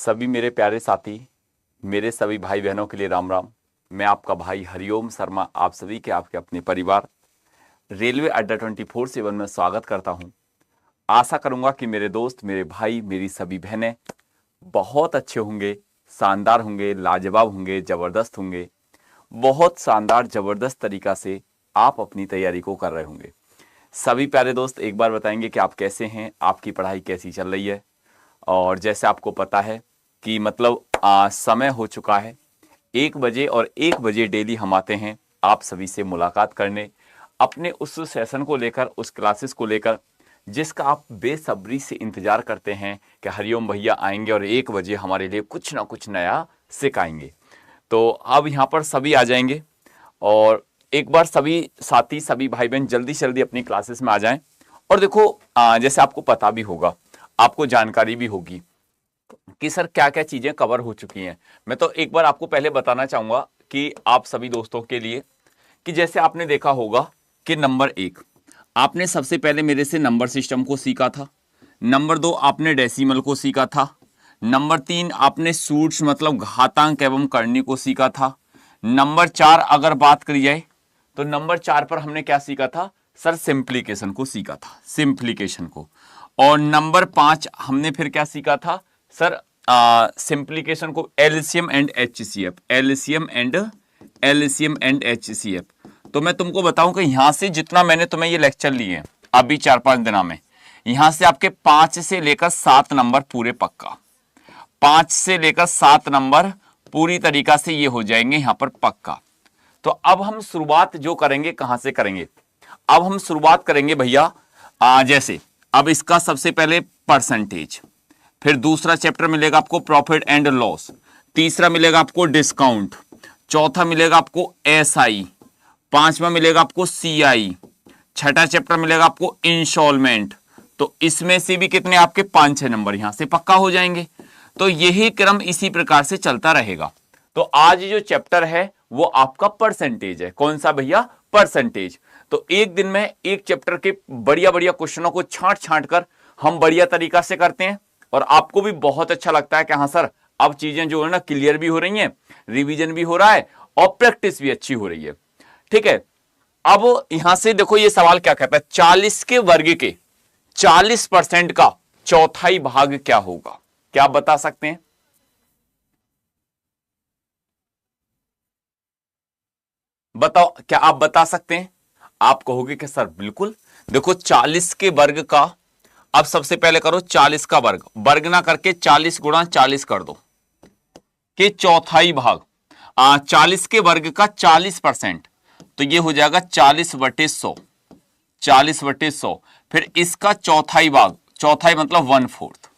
सभी मेरे प्यारे साथी, मेरे सभी भाई बहनों के लिए राम राम। मैं आपका भाई हरिओम शर्मा आप सभी के आपके अपने परिवार रेलवे अड्डा 24/7 में स्वागत करता हूं। आशा करूंगा कि मेरे दोस्त, मेरे भाई, मेरी सभी बहनें बहुत अच्छे होंगे, शानदार होंगे, लाजवाब होंगे, ज़बरदस्त होंगे। बहुत शानदार ज़बरदस्त तरीका से आप अपनी तैयारी को कर रहे होंगे। सभी प्यारे दोस्त एक बार बताएंगे कि आप कैसे हैं, आपकी पढ़ाई कैसी चल रही है। और जैसे आपको पता है कि मतलब समय हो चुका है 1 बजे, और 1 बजे डेली हम आते हैं आप सभी से मुलाकात करने, अपने उस सेशन को लेकर, उस क्लासेस को लेकर जिसका आप बेसब्री से इंतजार करते हैं कि हरिओम भैया आएंगे और 1 बजे हमारे लिए कुछ ना कुछ नया सिखाएंगे। तो अब यहाँ पर सभी आ जाएंगे और एक बार सभी साथी, सभी भाई बहन जल्दी से जल्दी अपनी क्लासेस में आ जाएं। और देखो जैसे आपको पता भी होगा, आपको जानकारी भी होगी कि सर क्या क्या चीजें कवर हो चुकी हैं। मैं तो एक बार आपको पहले बताना चाहूंगा कि आप सभी दोस्तों के लिए कि जैसे आपने देखा होगा कि नंबर 1 आपने सबसे पहले मेरे से नंबर सिस्टम को सीखा था। नंबर 2 आपने डेसिमल को सीखा था। नंबर 3 आपने सूट्स मतलब घातांक एवं करनी को सीखा था। नंबर 4 अगर बात करी जाए तो नंबर 4 पर हमने क्या सीखा था सर, सिंप्लीकेशन को सीखा था, सिंप्लीकेशन को। और नंबर 5 हमने फिर क्या सीखा था सर, सिंप्लीकेशन को, LCM and HCF, LCM and HCF. तो मैं तुमको बताऊं कि यहां से जितना मैंने तुम्हें ये लेक्चर लिए अभी 4-5 दिनों में, यहां से आपके 5 से लेकर 7 नंबर पूरे पक्का, 5 से लेकर 7 नंबर पूरी तरीका से ये हो जाएंगे यहां पर पक्का। तो अब हम शुरुआत जो करेंगे कहां से करेंगे, अब हम शुरुआत करेंगे भैया जैसे अब इसका सबसे पहले परसेंटेज, फिर दूसरा चैप्टर मिलेगा आपको प्रॉफिट एंड लॉस, तीसरा मिलेगा आपको डिस्काउंट, चौथा मिलेगा आपको एसआई, पांचवा मिलेगा आपको सीआई, छठा चैप्टर मिलेगा आपको इंस्टॉलमेंट। तो इसमें से भी कितने आपके 5-6 नंबर यहां से पक्का हो जाएंगे। तो यही क्रम इसी प्रकार से चलता रहेगा। तो आज जो चैप्टर है वो आपका परसेंटेज है। कौन सा भैया, परसेंटेज। तो एक दिन में एक चैप्टर के बढ़िया बढ़िया क्वेश्चनों को छांट छांट कर हम बढ़िया तरीका से करते हैं और आपको भी बहुत अच्छा लगता है कि हाँ सर अब चीजें जो है ना क्लियर भी हो रही हैं, रिवीजन भी हो रहा है और प्रैक्टिस भी अच्छी हो रही है। ठीक है, अब यहां से देखो ये सवाल क्या कहता है, 40 के वर्ग के 40% का चौथाई भाग क्या होगा, क्या आप बता सकते हैं? बताओ, क्या आप बता सकते हैं? आप कहोगे कि सर बिल्कुल। देखो 40 के वर्ग का, अब सबसे पहले करो 40 का वर्ग, वर्ग ना करके 40 गुणा 40 कर दो कि चौथाई भाग, 40 के वर्ग का 40%, तो ये हो जाएगा 40/100, 40/100। फिर इसका चौथाई भाग, चौथाई मतलब 1/4।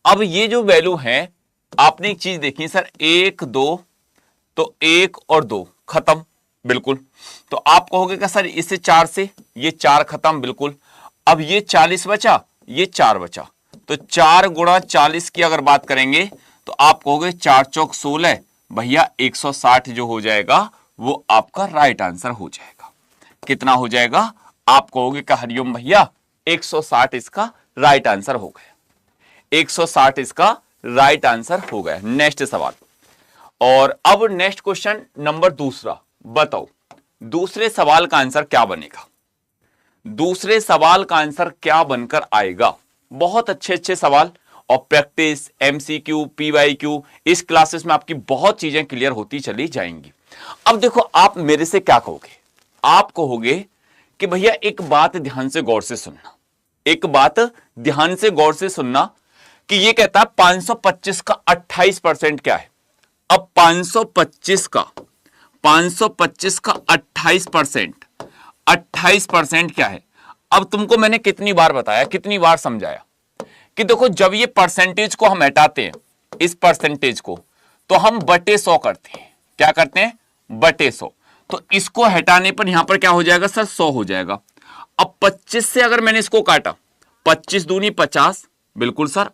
अब ये जो वैल्यू है, आपने एक चीज देखी सर, 1 2, तो 1 और 2 खत्म, बिल्कुल। तो आप कहोगे कि सर इससे 4 से ये 4 खत्म, बिल्कुल। अब ये 40 बचा, ये 4 बचा, तो 4 गुणा 40 की अगर बात करेंगे तो आप कहोगे 4 चौक 16, भैया 160 जो हो जाएगा वो आपका राइट आंसर हो जाएगा। कितना हो जाएगा? आप कहोगे कि हरिओम भैया 160 इसका राइट आंसर हो गया, 160 इसका राइट आंसर हो गया। नेक्स्ट सवाल, और अब नेक्स्ट क्वेश्चन नंबर दूसरा, बताओ दूसरे सवाल का आंसर क्या बनेगा, दूसरे सवाल का आंसर क्या बनकर आएगा। बहुत अच्छे अच्छे सवाल और प्रैक्टिस, एमसीक्यू, पीवाईक्यू, इस क्लासेस में आपकी बहुत चीजें क्लियर होती चली जाएंगी। अब देखो आप मेरे से क्या कहोगे, आप कहोगे कि भैया एक बात ध्यान से गौर से सुनना, एक बात ध्यान से गौर से सुनना कि ये कहता है 525 का 28% क्या है। अब 525 का 28%, 28% क्या है। अब तुमको मैंने कितनी बार बताया, कितनी बार समझाया कि देखो जब ये परसेंटेज को हम हटाते हैं, इस परसेंटेज को, तो हम बटे 100 करते हैं। क्या करते हैं? बटे 100। तो इसको हटाने पर यहां पर क्या हो जाएगा सर, 100 हो जाएगा। अब 25 से अगर मैंने इसको काटा, 25 दूनी 50, बिल्कुल सर।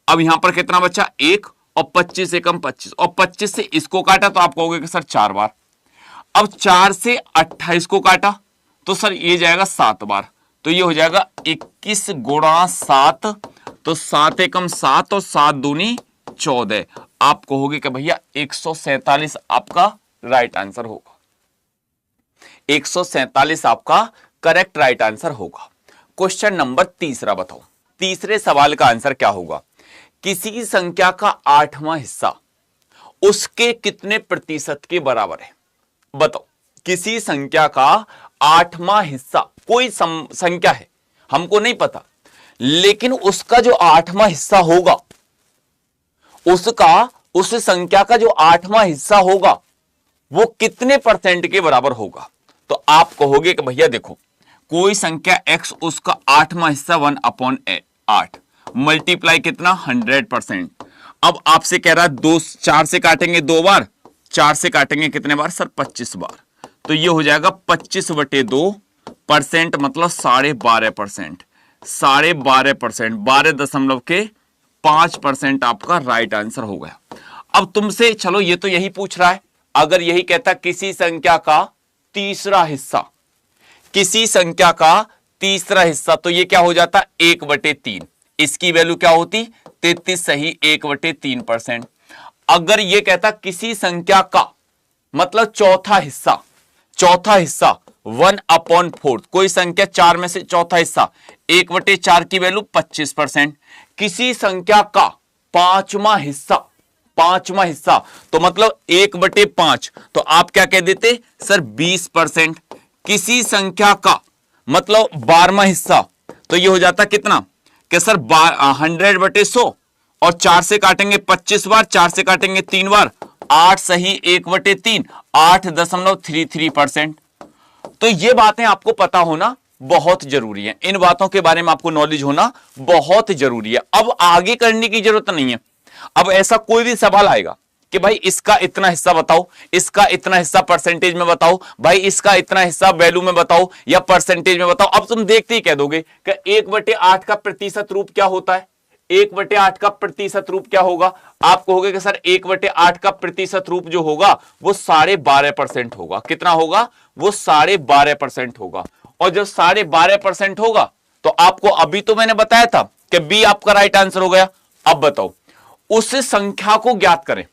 अब यहां पर कितना बचा, 1, और 25 से कम 25, और 25 से इसको काटा तो आप कहोगे कि सर 4 बार। अब 4 से 28 को काटा तो सर ये जाएगा 7 बार, तो ये हो जाएगा 21 गुणा 7, तो 7 एकम 7 और 7 दूनी 14, आप कहोगे कि भैया 147 आपका राइट आंसर होगा। 147 आपका करेक्ट राइट आंसर होगा। क्वेश्चन नंबर तीसरा बताओ, तीसरे सवाल का आंसर क्या होगा? किसी संख्या का 8वां हिस्सा उसके कितने प्रतिशत के बराबर है? बताओ, किसी संख्या का 8वां हिस्सा, कोई संख्या है, हमको नहीं पता, लेकिन उसका जो 8वां हिस्सा होगा, उसका, उस संख्या का जो 8वां हिस्सा होगा वो कितने परसेंट के बराबर होगा? तो आप कहोगे कि भैया देखो, कोई संख्या x, उसका 8वां हिस्सा 1/8 मल्टीप्लाई कितना 100%। अब आपसे कह रहा है 4 से काटेंगे 2 बार, 4 से काटेंगे कितने बार सर? 25 बार। तो ये हो जाएगा 25/2%, मतलब 12.5%। 12.5%, 12.5% आपका राइट आंसर हो गया। अब तुमसे चलो, ये तो यही पूछ रहा है, अगर यही कहता किसी संख्या का तीसरा हिस्सा, किसी संख्या का तीसरा हिस्सा, तो ये क्या हो जाता? 1/3। इसकी वैल्यू क्या होती? 33 सही, 1/3%। अगर ये कहता किसी संख्या का मतलब चौथा हिस्सा, चौथा हिस्सा 1/4, कोई संख्या 4 में से चौथा हिस्सा, 1/4 की वैल्यू 25%। किसी संख्या का 5वां हिस्सा, 5वां हिस्सा तो मतलब 1/5, तो आप क्या कह देते सर? 20%। किसी संख्या का मतलब 12वां हिस्सा, तो ये हो जाता कितना कि सर 100/100, और 4 से काटेंगे 25 बार, 4 से काटेंगे 3 बार, 8 सही, 1/3, 8.33%। तो ये बातें आपको पता होना बहुत जरूरी है, इन बातों के बारे में आपको नॉलेज होना बहुत जरूरी है। अब आगे करने की जरूरत नहीं है। अब ऐसा कोई भी सवाल आएगा कि भाई इसका इतना हिस्सा बताओ, इसका इतना हिस्सा परसेंटेज में बताओ, भाई इसका इतना हिस्सा वैल्यू में बताओ या परसेंटेज में बताओ, अब तुम देखते ही कह दोगे कि 1/8 का प्रतिशत रूप क्या होता है? 1/8 का प्रतिशत रूप क्या होगा? आप कहोगे कि सर 1/8 का प्रतिशत रूप जो होगा वो 12.5% होगा। कितना होगा? वो 12.5% होगा। और जब 12.5% होगा तो आपको, अभी तो मैंने बताया था कि बी आपका राइट आंसर हो गया। अब बताओ, उस संख्या को ज्ञात करें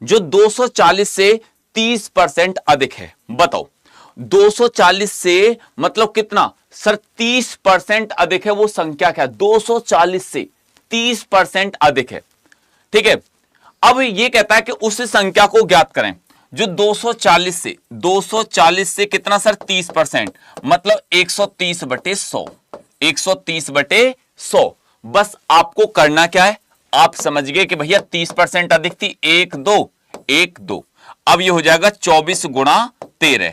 जो 240 से 30% अधिक है। बताओ, 240 से मतलब कितना सर? 30% अधिक है वो संख्या क्या? 240 से 30% अधिक है, ठीक है। अब ये कहता है कि उस संख्या को ज्ञात करें जो 240 से कितना सर? 30%, मतलब 130/100, 130/100। बस आपको करना क्या है? आप समझ गए कि भैया 30% अधिक थी, 1 2 1 2। अब ये हो जाएगा 24 गुणा 13।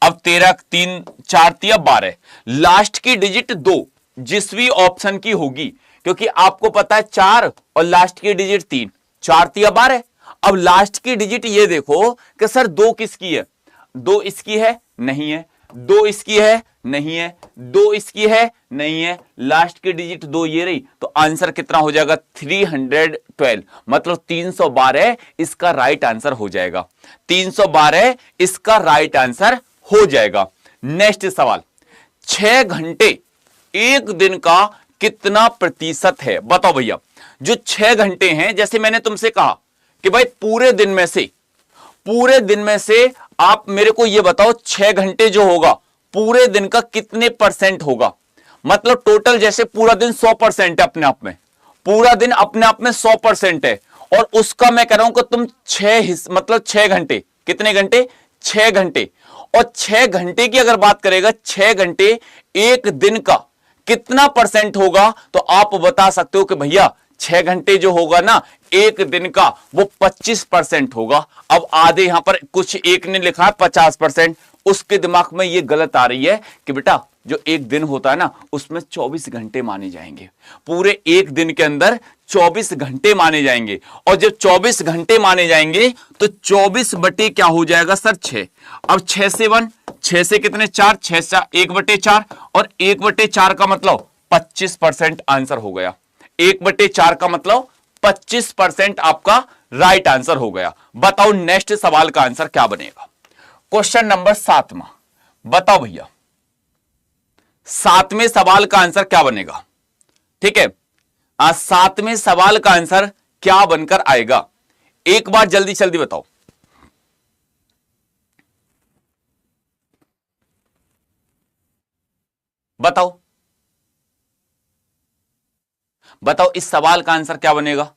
अब 13 3 4 तिया 12, लास्ट की डिजिट 2 जिस भी ऑप्शन की होगी, क्योंकि आपको पता है 4 और लास्ट की डिजिट 3, 4 तिया 12। अब लास्ट की डिजिट ये देखो कि सर 2 किसकी है? 2 इसकी है? नहीं है। 2 इसकी है? नहीं है। 2 इसकी है? नहीं है। लास्ट की डिजिट 2 ये रही, तो आंसर कितना हो जाएगा? 312, मतलब 312 इसका राइट आंसर हो जाएगा। 312 इसका राइट आंसर हो जाएगा। नेक्स्ट सवाल, 6 घंटे एक दिन का कितना प्रतिशत है? बताओ भैया, जो 6 घंटे हैं, जैसे मैंने तुमसे कहा कि भाई पूरे दिन में से आप मेरे को यह बताओ 6 घंटे जो होगा पूरे दिन का कितने परसेंट होगा? मतलब टोटल जैसे पूरा दिन 100% है अपने आप में, पूरा दिन अपने आप में 100% है, और उसका मैं कह रहा हूं कि तुम 6 घंटे, कितने घंटे? 6 घंटे। और 6 घंटे की अगर बात करेगा, 6 घंटे एक दिन का कितना परसेंट होगा? तो आप बता सकते हो कि भैया 6 घंटे जो होगा ना एक दिन का, वो 25% होगा। अब आधे यहां पर कुछ एक ने लिखा है 50%, उसके दिमाग में ये गलत आ रही है कि बेटा जो एक दिन होता है ना उसमें 24 घंटे माने जाएंगे, पूरे एक दिन के अंदर 24 घंटे माने जाएंगे। और जब 24 घंटे माने जाएंगे तो 24 बटे क्या हो जाएगा सर? 6। अब 6 से 1, 6 से कितने? 4, 6 से 1/4, और 1/4 का मतलब 25% आंसर हो गया। 1/4 का मतलब 25% आपका राइट आंसर हो गया। बताओ नेक्स्ट सवाल का आंसर क्या बनेगा? क्वेश्चन नंबर 7वां, बताओ भैया 7वें सवाल का आंसर क्या बनेगा? ठीक है, 7वें सवाल का आंसर क्या बनकर आएगा? एक बार जल्दी जल्दी बताओ। बताओ बताओ, इस सवाल का आंसर क्या बनेगा?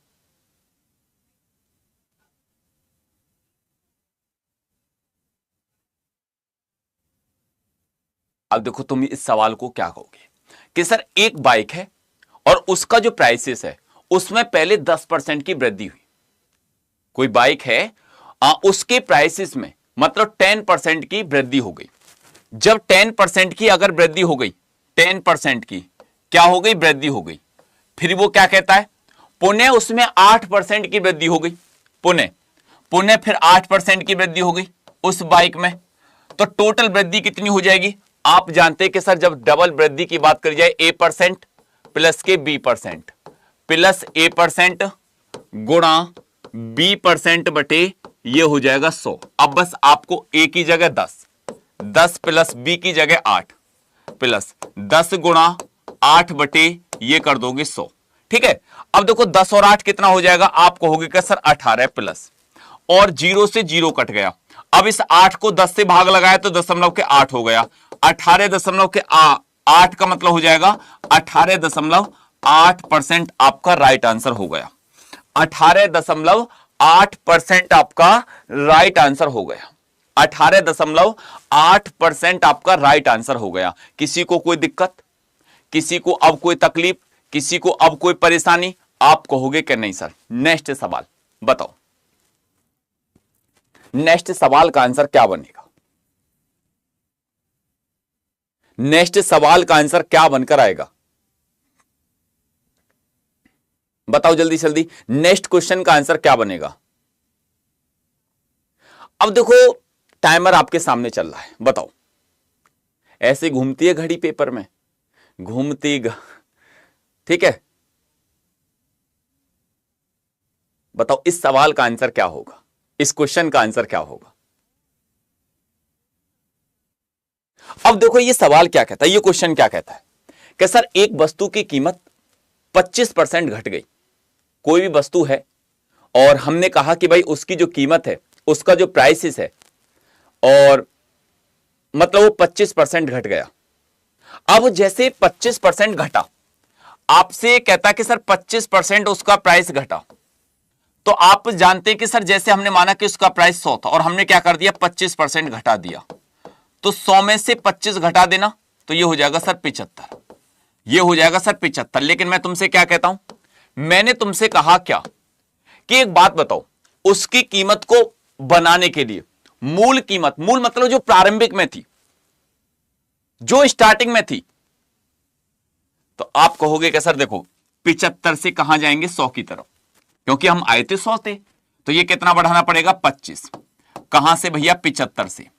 अब देखो तुम इस सवाल को क्या कहोगे कि सर एक बाइक है और उसका जो प्राइसेस है उसमें पहले 10% की वृद्धि हुई। कोई बाइक है उसके प्राइसेस में मतलब 10% की वृद्धि हो गई। जब 10% की अगर वृद्धि हो गई, 10% की क्या हो गई? वृद्धि हो गई। फिर वो क्या कहता है? पुनः उसमें 8% की वृद्धि हो गई। पुनः पुनः फिर 8% की वृद्धि हो गई उस बाइक में। तो टोटल वृद्धि कितनी हो जाएगी? आप जानते हैं कि सर जब डबल वृद्धि की बात करी जाए A% प्लस के B% प्लस A% गुणा B% बटे ये हो जाएगा 100। अब बस आपको A की जगह 10 प्लस B की जगह 8 प्लस 10 गुणा 8 बटे ये कर दोगे 100। ठीक है, अब देखो 10 और 8 कितना हो जाएगा? आप कहोगे कि सर 18 प्लस और 0 से 0 कट गया। अब इस 8 को 10 से भाग लगाया तो 0.8 हो गया। 18.8 का मतलब हो जाएगा 18.8% आपका राइट आंसर हो गया। 18.8% आपका राइट आंसर हो गया। 18.8% आपका राइट आंसर हो गया। किसी को कोई दिक्कत, किसी को अब कोई तकलीफ, किसी को अब कोई परेशानी? आप कहोगे कि नहीं सर। नेक्स्ट सवाल बताओ, नेक्स्ट सवाल का आंसर क्या बनेगा? नेक्स्ट सवाल का आंसर क्या बनकर आएगा? बताओ जल्दी जल्दी, नेक्स्ट क्वेश्चन का आंसर क्या बनेगा? अब देखो टाइमर आपके सामने चल रहा है, बताओ। ऐसे घूमती है घड़ी पेपर में, ठीक है, बताओ इस सवाल का आंसर क्या होगा? इस क्वेश्चन का आंसर क्या होगा? अब देखो ये सवाल क्या कहता है, ये क्वेश्चन क्या कहता है कि सर एक वस्तु की कीमत 25% घट गई। कोई भी वस्तु है और हमने कहा कि भाई उसकी जो कीमत है, उसका जो प्राइसेस है, और मतलब वो 25% घट गया। अब जैसे 25% घटा, आपसे कहता कि सर 25% उसका प्राइस घटा, तो आप जानते हैं कि सर जैसे हमने माना कि उसका प्राइस 100 था और हमने क्या कर दिया? 25% घटा दिया। तो 100 में से 25 घटा देना तो ये हो जाएगा सर 75। ये हो जाएगा सर 75। लेकिन मैं तुमसे क्या कहता हूं? मैंने तुमसे कहा क्या कि एक बात बताओ, उसकी कीमत को बनाने के लिए मूल कीमत, मूल मतलब जो प्रारंभिक में थी, जो स्टार्टिंग में थी, तो आप कहोगे कि सर देखो 75 से कहां जाएंगे? 100 की तरफ, क्योंकि हम आए थे 100 थे, तो ये कितना बढ़ाना पड़ेगा? 25। कहां से भैया? 75 से।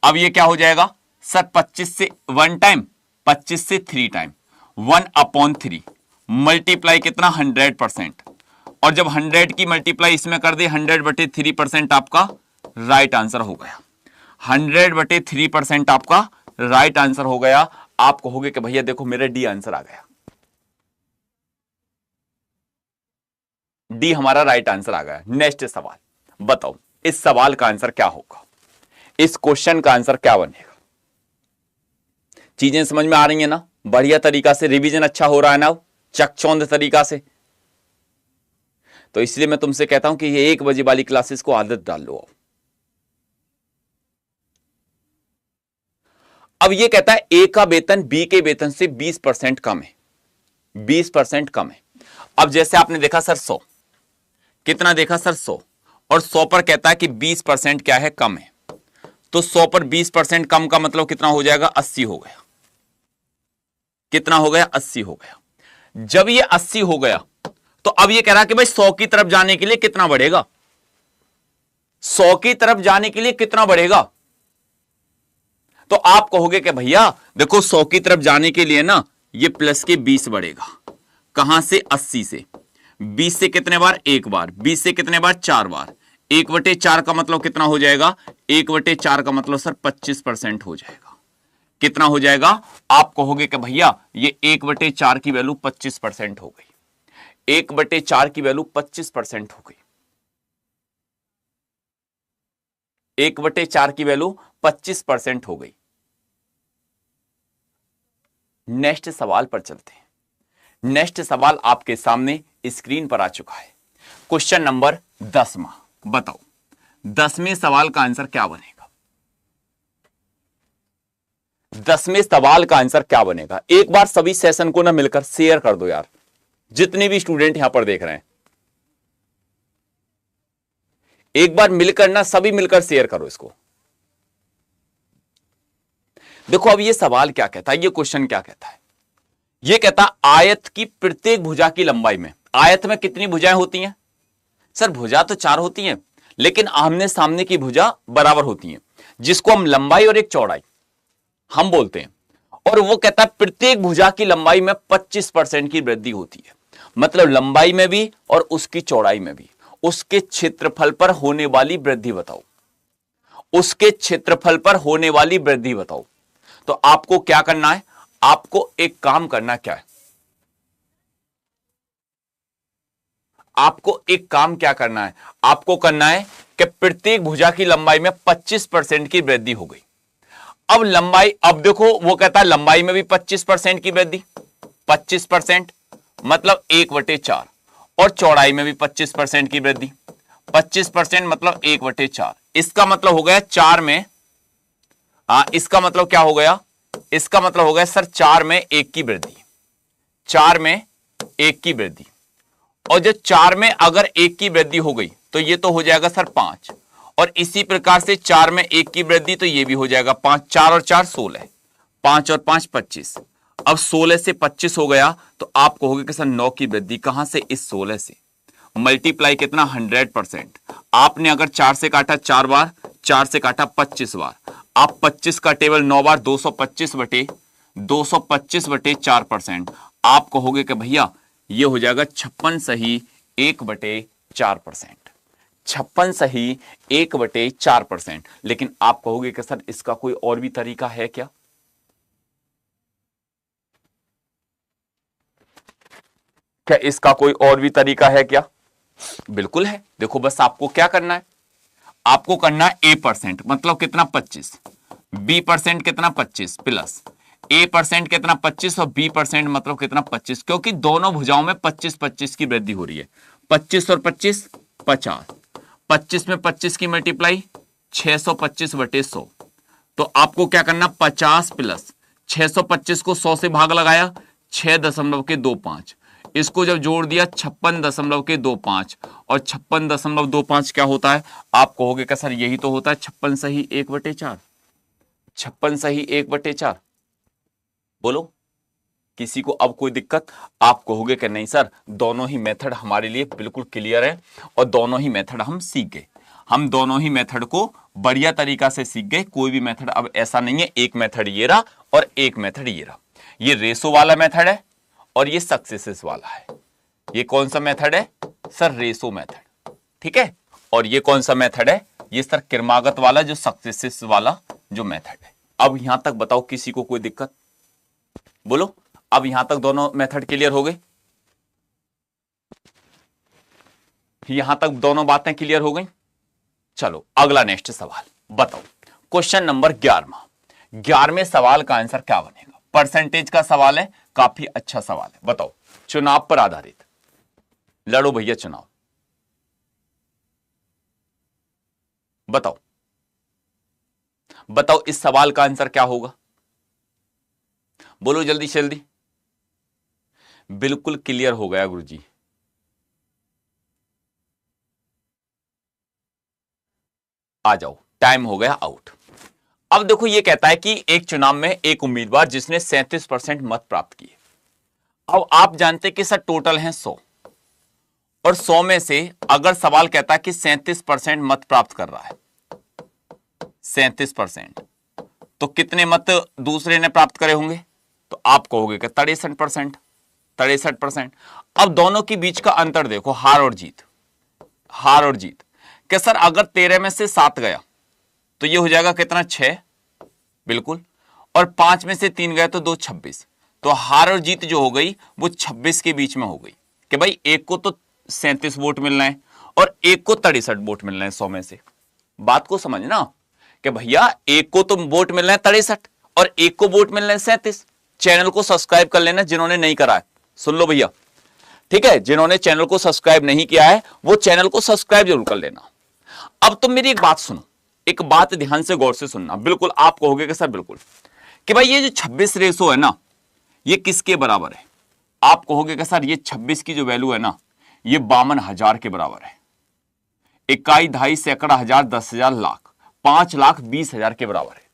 अब ये क्या हो जाएगा सर? 25 से 1 टाइम, 25 से 3 टाइम, 1/3 मल्टीप्लाई कितना? 100%। और जब 100 की मल्टीप्लाई इसमें कर दे, 100/3% आपका राइट आंसर हो गया। 100/3% आपका राइट आंसर हो गया। आप कहोगे कि भैया देखो मेरा डी आंसर आ गया, डी हमारा राइट आंसर आ गया। नेक्स्ट सवाल बताओ, इस सवाल का आंसर क्या होगा? इस क्वेश्चन का आंसर क्या बनेगा? चीजें समझ में आ रही है ना? बढ़िया तरीका से रिवीजन अच्छा हो रहा है ना, चकचौंध तरीका से? तो इसलिए मैं तुमसे कहता हूं कि ये 1 बजे वाली क्लासेस को आदत डाल लो। अब ये कहता है ए का वेतन बी के वेतन से 20% कम है, 20% कम है। अब जैसे आपने देखा सर 100, कितना देखा सर? 100, और 100 पर कहता है कि 20% क्या है? कम है। तो 100 पर 20% कम का मतलब कितना हो जाएगा? 80 हो गया। कितना हो गया? 80 हो गया। जब ये 80 हो गया तो अब ये कह रहा कि भाई 100 की तरफ जाने के लिए कितना बढ़ेगा? 100 की तरफ जाने के लिए कितना बढ़ेगा? तो आप कहोगे कि भैया देखो 100 की तरफ जाने के लिए ना ये प्लस के 20 बढ़ेगा। कहां से? 80 से। 20 से कितने बार? 1 बार। 20 से कितने बार? 4 बार। 1/4 का मतलब कितना हो जाएगा? 1/4 का मतलब सर 25% हो जाएगा। कितना हो जाएगा? आप कहोगे कि भैया ये 1/4 की वैल्यू 25% हो गई। 1/4 की वैल्यू 25% हो गई। 1/4 की वैल्यू 25% हो गई। नेक्स्ट सवाल पर चलते हैं। नेक्स्ट सवाल आपके सामने स्क्रीन पर आ चुका है। क्वेश्चन नंबर 10वां। बताओ 10वें सवाल का आंसर क्या बनेगा? 10वें सवाल का आंसर क्या बनेगा? एक बार सभी सेशन को ना मिलकर शेयर कर दो यार, जितने भी स्टूडेंट यहां पर देख रहे हैं, एक बार मिलकर ना सभी मिलकर शेयर करो इसको। देखो अब ये सवाल क्या कहता है, ये क्वेश्चन क्या कहता है? ये कहता है आयत की प्रत्येक भुजा की लंबाई में, आयत में कितनी भुजाएं होती हैं? सर भुजा तो 4 होती हैं, लेकिन आमने सामने की भुजा बराबर होती हैं, जिसको हम लंबाई और एक चौड़ाई हम बोलते हैं। और वो कहता है प्रत्येक भुजा की लंबाई में 25% की वृद्धि होती है। मतलब लंबाई में भी और उसकी चौड़ाई में भी। उसके क्षेत्रफल पर होने वाली वृद्धि बताओ। उसके क्षेत्रफल पर होने वाली वृद्धि बताओ। तो आपको क्या करना है? आपको एक काम करना क्या है? आपको एक काम क्या करना है? आपको करना है कि प्रत्येक भुजा की लंबाई में 25% की वृद्धि हो गई। अब लंबाई, अब देखो वो कहता है लंबाई में भी 25% की वृद्धि, 25% मतलब 1/4, और चौड़ाई में भी 25% की वृद्धि, 25% मतलब 1/4। इसका मतलब हो गया 4 में, इसका मतलब क्या हो गया? इसका मतलब हो गया सर 4 में 1 की वृद्धि, 4 में 1 की वृद्धि। और जो 4 में अगर 1 की वृद्धि हो गई तो ये तो हो जाएगा सर 5, और इसी प्रकार से 4 में 1 की वृद्धि तो ये भी हो जाएगा 5, 4 और 4 16, 5 और 5 25। अब 16 से 25 हो गया तो आप कहोगे कि सर 9 की वृद्धि कहां से? इस 16 से। मल्टीप्लाई कितना? 100%। आपने अगर 4 से काटा 4 बार, 4 से काटा 25 बार, आप 25 का टेबल 9 बार, 225/4%। आप कहोगे कि भैया ये हो जाएगा 56 सही 1/4%। 56 सही 1/4%। लेकिन आप कहोगे कि सर इसका कोई और भी तरीका है क्या? क्या इसका कोई और भी तरीका है क्या? बिल्कुल है। देखो बस आपको क्या करना है? आपको करना है A% मतलब कितना? 25, B% कितना? 25 प्लस A% कितना? 25, और B% मतलब कितना? 25, क्योंकि दोनों भुजाओं में 25-25 की वृद्धि हो रही है। 25 और 25 50, 25 में 25 की मल्टीप्लाई 625/100। तो आपको क्या करना? 50 प्लस 625 को 100 से भाग लगाया, 6.25, इसको जब जोड़ दिया 56.25, और 56.25 क्या होता है? आप कहोगे कि सर यही तो होता है 56 सही 1/4। 56 सही 1/4। बोलो किसी को अब कोई दिक्कत? आप कहोगे कि नहीं सर दोनों ही मेथड हमारे लिए बिल्कुल क्लियर है, और दोनों ही मेथड हम सीख गए। हम दोनों ही मेथड को बढ़िया तरीका से सीख गए। कोई भी मेथड अब ऐसा नहीं है, एक मेथड ये रहा और एक मेथड ये रहा। ये रेशो वाला मेथड है और ये सक्सेसिस वाला है। ये कौन सा मेथड है? सर रेशो मेथड, ठीक है। और ये कौन सा मेथड है? ये सर क्रमागत वाला, जो सक्सेसिस वाला जो मेथड है। अब यहां तक बताओ किसी को कोई दिक्कत? बोलो अब यहां तक दोनों मेथड क्लियर हो गए? यहां तक दोनों बातें क्लियर हो गई? चलो अगला नेक्स्ट सवाल बताओ। Question number 11वां। 11वें सवाल का आंसर क्या बनेगा? परसेंटेज का सवाल है, काफी अच्छा सवाल है। बताओ चुनाव पर आधारित, लड़ो भैया चुनाव। बताओ बताओ इस सवाल का आंसर क्या होगा? बोलो जल्दी से जल्दी। बिल्कुल क्लियर हो गया गुरुजी। आ जाओ, टाइम हो गया आउट। अब देखो ये कहता है कि एक चुनाव में एक उम्मीदवार जिसने 37% मत प्राप्त किए। अब आप जानते हैं कि सर टोटल है 100, और 100 में से अगर सवाल कहता है कि 37% मत प्राप्त कर रहा है, 37%, तो कितने मत दूसरे ने प्राप्त करे होंगे? तो आप कहोगे कि 63%, 63%। अब दोनों के बीच का अंतर देखो, हार और जीत, हार और जीत। कि सर अगर 13 में से 7 गया तो ये हो जाएगा कितना? 6, बिल्कुल। और 5 में से 3 गए तो 2, 26। तो हार और जीत जो हो गई वो 26 के बीच में हो गई। कि भाई एक को तो 37 वोट मिलना है और एक को 63 वोट मिलना है 100 में से। बात को समझना कि भैया एक को तो वोट मिलना है 63 और एक को वोट मिलना है 37। चैनल को सब्सक्राइब कर लेना जिन्होंने नहीं करा है, सुन लो भैया, ठीक है। जिन्होंने चैनल को सब्सक्राइब नहीं किया है वो चैनल को सब्सक्राइब जरूर कर लेना। अब तुम मेरी एक बात सुनो, एक बात ध्यान से गौर से सुनना। बिल्कुल आप कहोगे कि सर बिल्कुल, कि भाई ये जो 26 रेशो है ना ये किसके बराबर है? आप कहोगे कि सर ये 26 की जो वैल्यू है ना ये 52,000 के बराबर है। इकाई, दहाई, सैकड़ा, हजार, 10,000, लाख, 5,20,000 के बराबर है।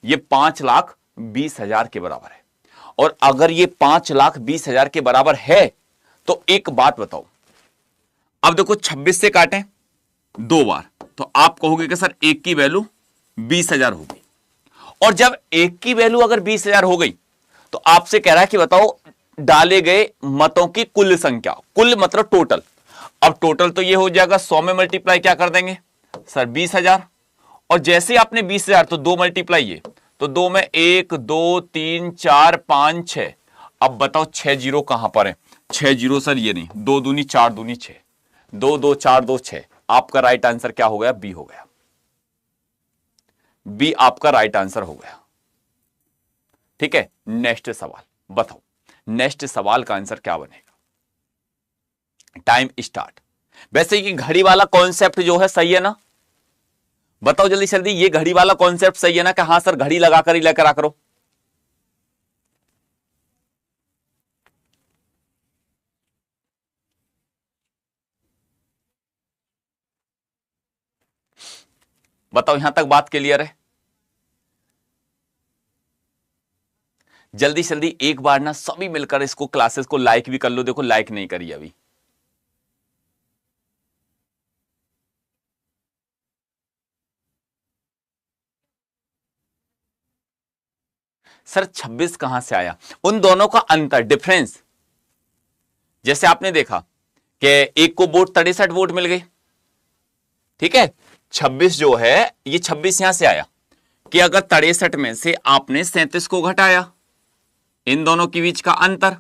ये 5,20,000 के बराबर है। और अगर ये 5,20,000 के बराबर है तो एक बात बताओ, अब देखो 26 से काटें 2 बार तो आप कहोगे कि सर एक की वैल्यू 20,000 होगी। और जब एक की वैल्यू अगर 20,000 हो गई तो आपसे कह रहा है कि बताओ डाले गए मतों की कुल संख्या, कुल मतलब टोटल। अब टोटल तो ये हो जाएगा 100 में मल्टीप्लाई क्या कर देंगे सर 20,000, और जैसे आपने 20,000 तो 2 मल्टीप्लाई ये तो 2 में 1 2 3 4 5 6। अब बताओ 6 जीरो कहां पर है? 6 जीरो सर ये नहीं, 2 दूनी 4 दूनी 6, 2 2 4 2 6। आपका राइट आंसर क्या हो गया? बी हो गया। बी आपका राइट आंसर हो गया। ठीक है, नेक्स्ट सवाल बताओ, नेक्स्ट सवाल का आंसर क्या बनेगा? Time start. वैसे ये घड़ी वाला कॉन्सेप्ट जो है सही है ना? बताओ जल्दी जल्दी, ये घड़ी वाला कॉन्सेप्ट सही है ना कि हाँ सर घड़ी लगाकर ही लेकर आ करो? बताओ यहां तक बात क्लियर है? जल्दी जल्दी एक बार ना सभी मिलकर इसको क्लासेस को लाइक भी कर लो। देखो लाइक नहीं करी अभी। सर 26 कहां से आया? उन दोनों का अंतर, डिफरेंस। जैसे आपने देखा कि एक को वोट 63 वोट मिल गई, ठीक है। 26 जो है ये 26 यहां से आया कि अगर 63 में से आपने 37 को घटाया, इन दोनों के बीच का अंतर।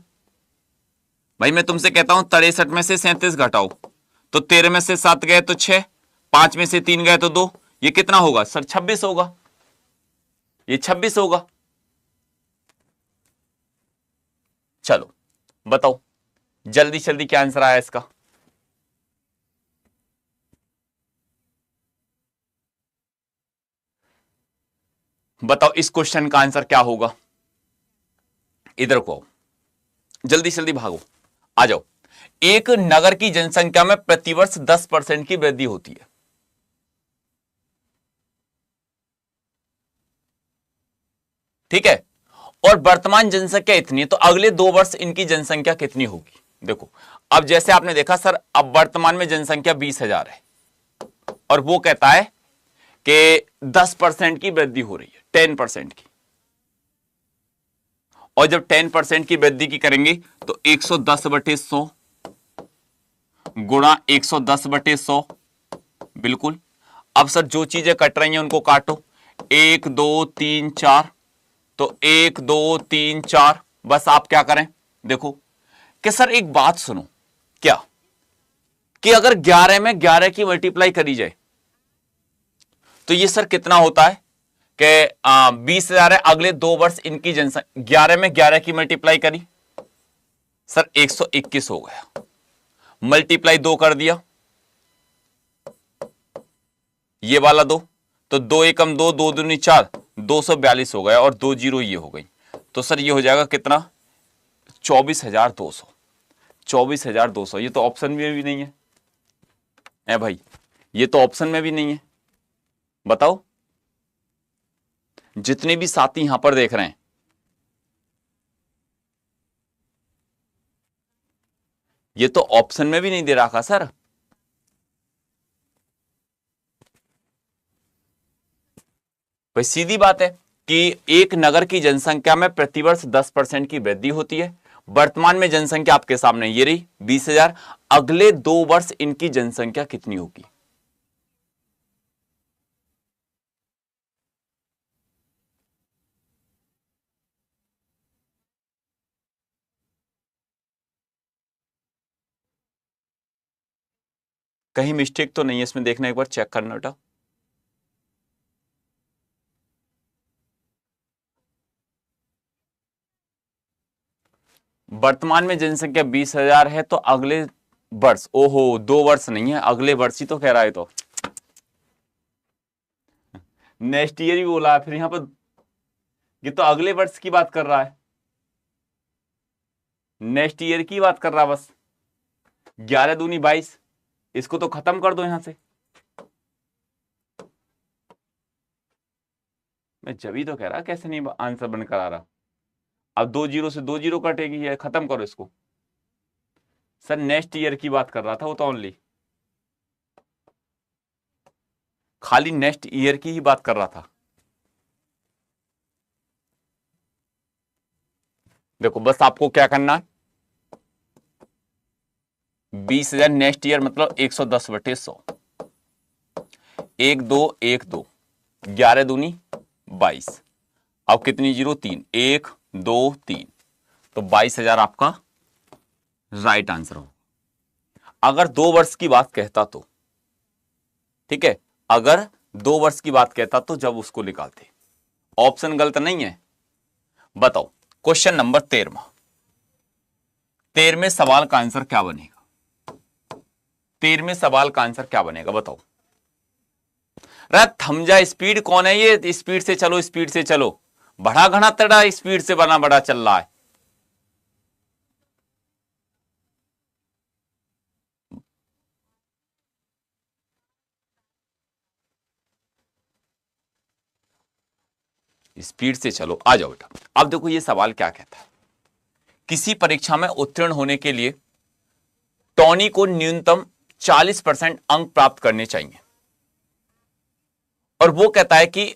भाई मैं तुमसे कहता हूं 63 में से 37 घटाओ तो 13 में से 7 गए तो 6, 5 में से 3 गए तो 2, ये कितना होगा सर? 26 होगा। ये 26 होगा। चलो बताओ जल्दी जल्दी क्या आंसर आया इसका? बताओ इस क्वेश्चन का आंसर क्या होगा? इधर को जल्दी जल्दी भागो, आ जाओ। एक नगर की जनसंख्या में प्रतिवर्ष 10% की वृद्धि होती है। ठीक है, और वर्तमान जनसंख्या इतनी है तो अगले 2 वर्ष इनकी जनसंख्या कितनी होगी? देखो अब जैसे आपने देखा सर अब वर्तमान में जनसंख्या 20,000 है और वो कहता है कि 10% की वृद्धि हो रही है, 10% की। और जब 10% की वृद्धि की करेंगे तो 110/100 गुणा 110/100। बिल्कुल। अब सर जो चीजें कट रही हैं उनको काटो, 1 2 3 4, तो 1 2 3 4। बस आप क्या करें, देखो कि सर एक बात सुनो, क्या कि अगर 11 में 11 की मल्टीप्लाई करी जाए तो ये सर कितना होता है कि 20,000 है। अगले 2 वर्ष इनकी जनसंख्या 11 में 11 की मल्टीप्लाई करी सर 121 हो गया। मल्टीप्लाई 2 कर दिया, ये वाला 2, तो 2 एकम 2, 2 दूनी 4, 242 हो गया और 2 जीरो ये हो गई। तो सर ये हो जाएगा कितना? 24,200। 24,200। ये तो ऑप्शन में भी नहीं है ए भाई, ये तो ऑप्शन में भी नहीं है। बताओ जितने भी साथी यहां पर देख रहे हैं, ये तो ऑप्शन में भी नहीं दे रखा सर। भाई सीधी बात है कि एक नगर की जनसंख्या में प्रतिवर्ष 10% की वृद्धि होती है। वर्तमान में जनसंख्या आपके सामने ये रही 20,000। अगले 2 वर्ष इनकी जनसंख्या कितनी होगी? कहीं मिस्टेक तो नहीं है इसमें, देखना एक बार, चेक करना बेटा। वर्तमान में जनसंख्या 20,000 है, तो अगले वर्ष, ओहो 2 वर्ष नहीं है, अगले वर्ष ही तो कह रहा है, तो नेक्स्ट ईयर भी बोला है, फिर यहां पर ये तो अगले वर्ष की बात कर रहा है, नेक्स्ट ईयर की बात कर रहा है बस। 11 दूनी 22, इसको तो खत्म कर दो यहां से। मैं जब ही तो कह रहा, कैसे नहीं आंसर बनकर आ रहा। अब 2 जीरो से 2 जीरो कटेगी, है, खत्म करो इसको। सर नेक्स्ट ईयर की बात कर रहा था वो तो, ओनली खाली नेक्स्ट ईयर की ही बात कर रहा था। देखो बस आपको क्या करना है, 20,000 नेक्स्ट ईयर मतलब 110/100, 1 2 1 2, 11 दूनी 22, अब कितनी जीरो, 3, 1 2 3, तो 22,000 आपका राइट आंसर हो। अगर 2 वर्ष की बात कहता तो ठीक है, अगर 2 वर्ष की बात कहता तो जब उसको निकालते। ऑप्शन गलत नहीं है। बताओ क्वेश्चन नंबर 13वें सवाल का आंसर क्या बनेगा? 13वें सवाल का आंसर क्या बनेगा बताओ। थम जा, स्पीड कौन है ये? स्पीड से चलो, स्पीड से चलो, बड़ा घना तड़ा स्पीड से बना बड़ा चल रहा है। स्पीड से चलो, आ जाओ बेटा। अब देखो ये सवाल क्या कहता है, किसी परीक्षा में उत्तीर्ण होने के लिए टॉनी को न्यूनतम 40% अंक प्राप्त करने चाहिए, और वो कहता है कि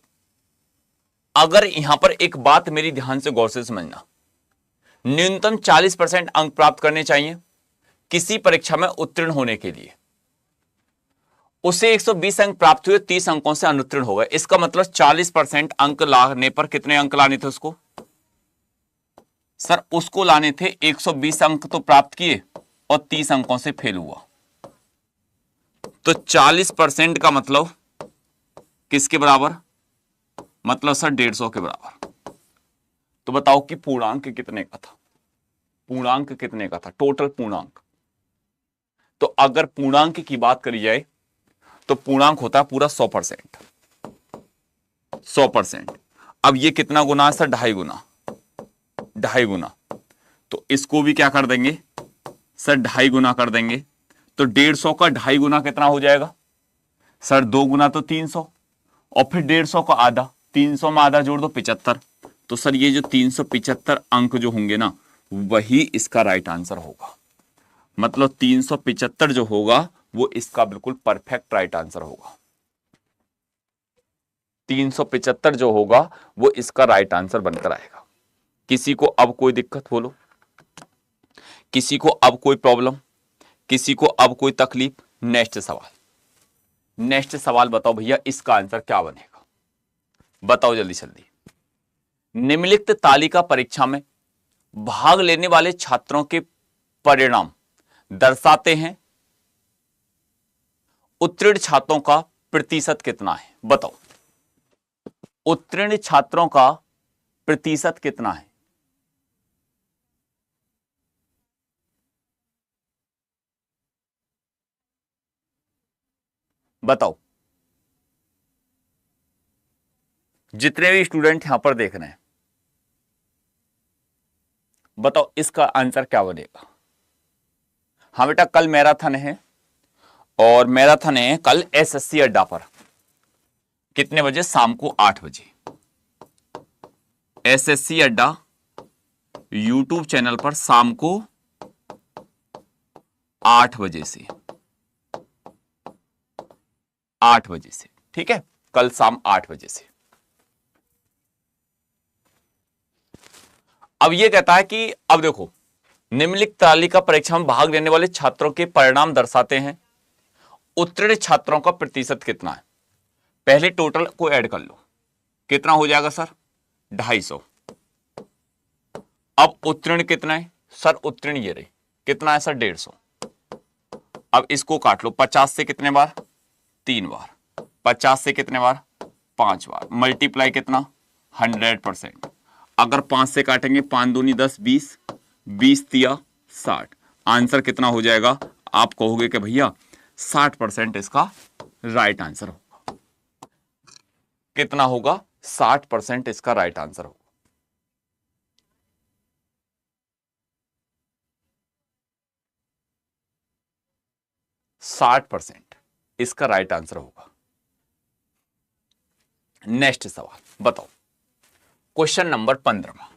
अगर यहां पर एक बात मेरी ध्यान से गौर से समझना, न्यूनतम 40% अंक प्राप्त करने चाहिए किसी परीक्षा में उत्तीर्ण होने के लिए, उसे 120 अंक प्राप्त हुए, 30 अंकों से अनुत्तीर्ण हो गए। इसका मतलब 40% अंक लाने पर कितने अंक लाने थे उसको? सर उसको लाने थे 120 अंक तो प्राप्त किए और 30 अंकों से फेल हुआ, तो 40% का मतलब किसके बराबर? मतलब सर 150 के बराबर। तो बताओ कि पूर्णांक कितने का था? पूर्णांक कितने का था? टोटल पूर्णांक। तो अगर पूर्णांक की बात करी जाए तो पूर्णांक होता है पूरा 100%। 100%। अब ये कितना गुना है सर? 2.5 गुना। 2.5 गुना, तो इसको भी क्या कर देंगे सर? 2.5 गुना कर देंगे, तो 150 का 2.5 गुना कितना हो जाएगा सर? 2 गुना तो 300, और फिर 150 का आधा, 300 में आधा जोड़ दो 75। तो सर ये जो 375 अंक जो होंगे ना, वही इसका राइट आंसर होगा। मतलब 375 जो होगा वो इसका बिल्कुल परफेक्ट राइट आंसर होगा। 375 जो होगा वो इसका राइट आंसर बनकर आएगा। किसी को अब कोई दिक्कत बोलो, किसी को अब कोई प्रॉब्लम, किसी को अब कोई तकलीफ? नेक्स्ट सवाल, नेक्स्ट सवाल बताओ भैया, इसका आंसर क्या बनेगा? बताओ जल्दी जल्दी। निम्नलिखित तालिका परीक्षा में भाग लेने वाले छात्रों के परिणाम दर्शाते हैं उत्तीर्ण छात्रों का प्रतिशत कितना है? बताओ उत्तीर्ण छात्रों का प्रतिशत कितना है? बताओ, जितने भी स्टूडेंट यहां पर देख रहे हैं, बताओ इसका आंसर क्या बनेगा? हाँ बेटा, कल मैराथन है, और मैराथन है कल एसएससी अड्डा पर। कितने बजे? शाम को 8 बजे। एसएससी अड्डा यूट्यूब चैनल पर शाम को 8 बजे से, 8 बजे से, ठीक है, कल शाम 8 बजे से। अब यह कहता है कि अब देखो, निम्नलिखित तालिका परीक्षा में भाग लेने वाले छात्रों के परिणाम दर्शाते हैं उत्तीर्ण छात्रों का प्रतिशत कितना है। पहले टोटल को ऐड कर लो, कितना हो जाएगा सर? 250। अब उत्तीर्ण कितना है सर? उत्तीर्ण ये रहे, कितना है सर? 150। अब इसको काट लो, 50 से कितने बार, 3 बार, 50 से कितने बार, 5 बार, मल्टीप्लाई कितना, 100%। अगर 5 से काटेंगे, 5 दूनी 10, 20, 20 तिया 60, आंसर कितना हो जाएगा, आप कहोगे कि भैया 60% इसका राइट आंसर होगा। कितना होगा, 60% इसका राइट आंसर होगा। %60 इसका राइट आंसर होगा। नेक्स्ट सवाल बताओ, क्वेश्चन नंबर 15।